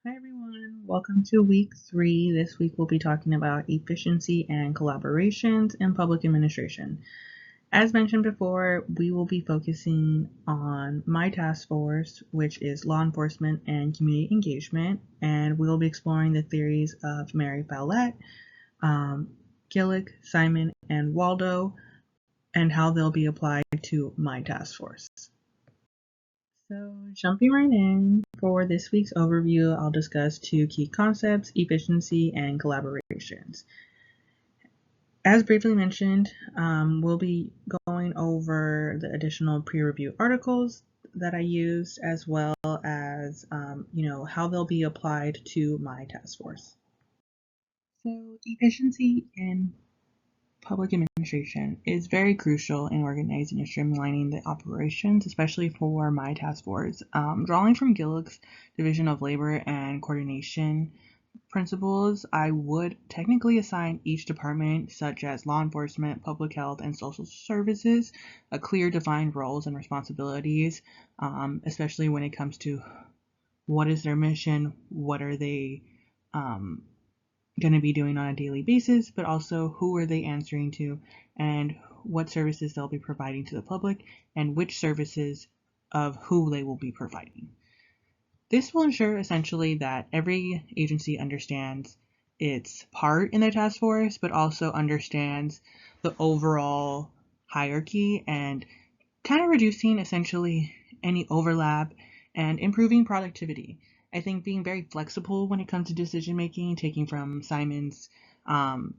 Hi everyone, welcome to week 3. This week we'll be talking about efficiency and collaborations in public administration. As mentioned before, we will be focusing on my task force, which is law enforcement and community engagement, and we will be exploring the theories of Mary Follett, Gillick, Simon, and Waldo, and how they'll be applied to my task force. So, jumping right in, for this week's overview, I'll discuss 2 key concepts: efficiency and collaborations. As briefly mentioned, we'll be going over the additional peer-reviewed articles that I used, as well as, how they'll be applied to my task force. So, efficiency in public administration is very crucial in organizing and streamlining the operations, especially for my task force. Drawing from Gillick's Division of Labor and Coordination principles, I would technically assign each department, such as law enforcement, public health, and social services, a clear defined roles and responsibilities, especially when it comes to what is their mission, what are they going to be doing on a daily basis, but also who are they answering to and what services they'll be providing to the public and which services of who they will be providing. This will ensure essentially that every agency understands its part in the task force, but also understands the overall hierarchy and kind of reducing essentially any overlap and improving productivity. I think being very flexible when it comes to decision making, taking from Simon's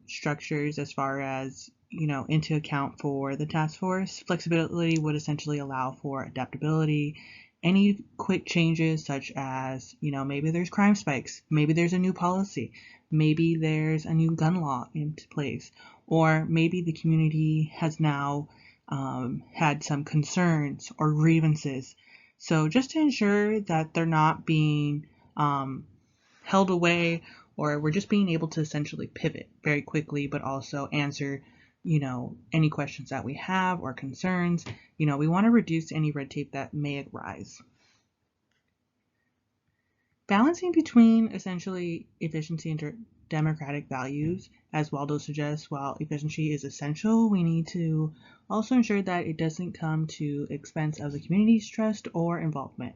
structures as far as into account for the task force, flexibility would essentially allow for adaptability. Any quick changes, such as maybe there's crime spikes, maybe there's a new policy, maybe there's a new gun law into place, or maybe the community has now had some concerns or grievances. So just to ensure that they're not being held away, or we're just being able to essentially pivot very quickly, but also answer any questions that we have or concerns. We want to reduce any red tape that may arise. Balancing between essentially efficiency and democratic values, as Waldo suggests, while efficiency is essential, we need to also ensure that it doesn't come to expense of the community's trust or involvement.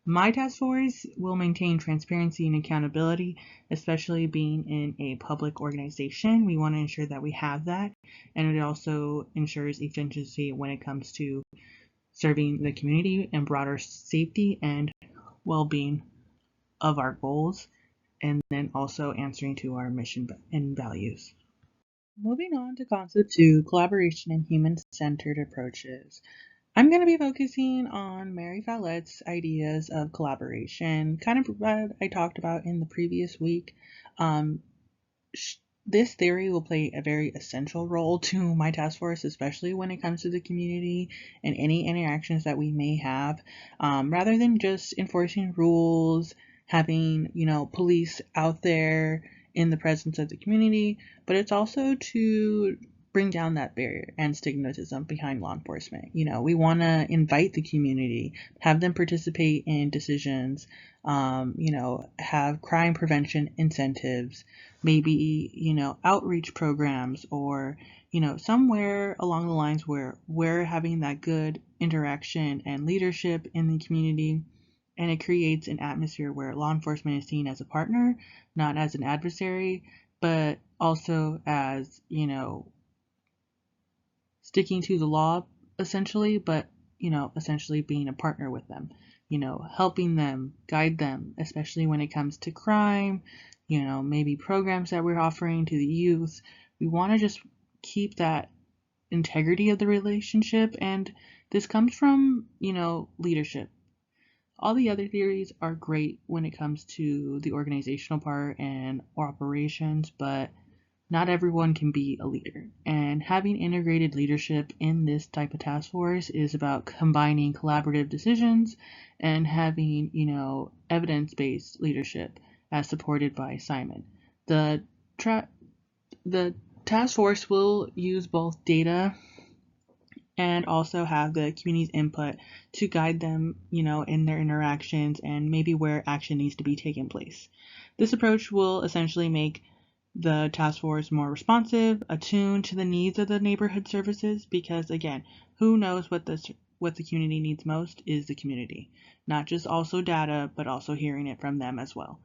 My task force will maintain transparency and accountability, especially being in a public organization. We want to ensure that we have that, and it also ensures efficiency when it comes to serving the community and broader safety and well-being of our goals, and then also answering to our mission and values. Moving on to concept 2, collaboration and human-centered approaches. I'm going to be focusing on Mary Follett's ideas of collaboration, kind of what I talked about in the previous week. This theory will play a very essential role to my task force, especially when it comes to the community and any interactions that we may have. Rather than just enforcing rules, having police out there in the presence of the community, but it's also to bring down that barrier and stigmatism behind law enforcement. We want to invite the community, have them participate in decisions, have crime prevention incentives, maybe, outreach programs, or, somewhere along the lines where we're having that good interaction and leadership in the community. And it creates an atmosphere where law enforcement is seen as a partner, not as an adversary, but also as, sticking to the law essentially, but essentially being a partner with them, helping them, guide them, especially when it comes to crime, maybe programs that we're offering to the youth. We want to just keep that integrity of the relationship, and this comes from leadership. All the other theories are great when it comes to the organizational part and operations, but not everyone can be a leader. And having integrated leadership in this type of task force is about combining collaborative decisions and having, evidence-based leadership as supported by Simon. The task force will use both data and also have the community's input to guide them, in their interactions and maybe where action needs to be taken place. This approach will essentially make the task force more responsive, attuned to the needs of the neighborhood services, because again, who knows what the community needs most is the community, not just also data, but also hearing it from them as well.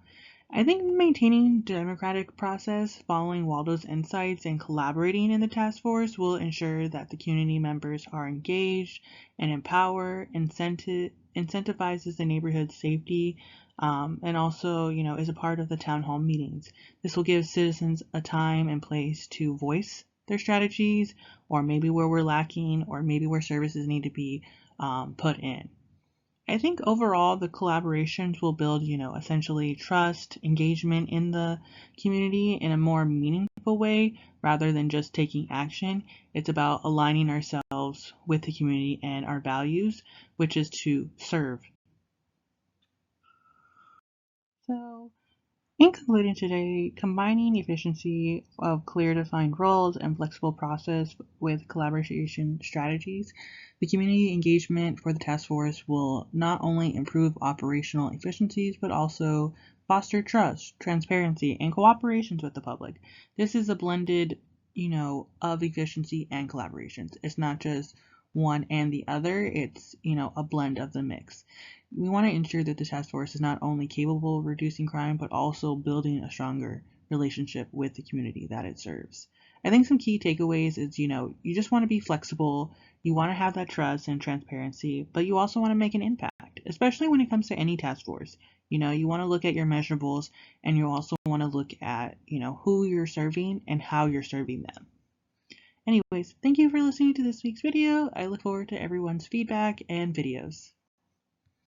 I think maintaining democratic process, following Waldo's insights, and collaborating in the task force will ensure that the community members are engaged and incentivizes the neighborhood safety, and also, is a part of the town hall meetings. This will give citizens a time and place to voice their strategies, or maybe where we're lacking, or maybe where services need to be put in. I think overall the collaborations will build, essentially trust, engagement in the community in a more meaningful way rather than just taking action. It's about aligning ourselves with the community and our values, which is to serve. So, in concluding today, combining efficiency of clear defined roles and flexible process with collaboration strategies, the community engagement for the task force will not only improve operational efficiencies, but also foster trust, transparency, and cooperations with the public. This is a blended, of efficiency and collaborations. It's not just one and the other, it's, a blend of the mix. We want to ensure that the task force is not only capable of reducing crime, but also building a stronger relationship with the community that it serves. I think some key takeaways is, you just want to be flexible, you want to have that trust and transparency, but you also want to make an impact, especially when it comes to any task force. You want to look at your measurables, and you also want to look at, who you're serving and how you're serving them. Anyways, thank you for listening to this week's video. I look forward to everyone's feedback and videos.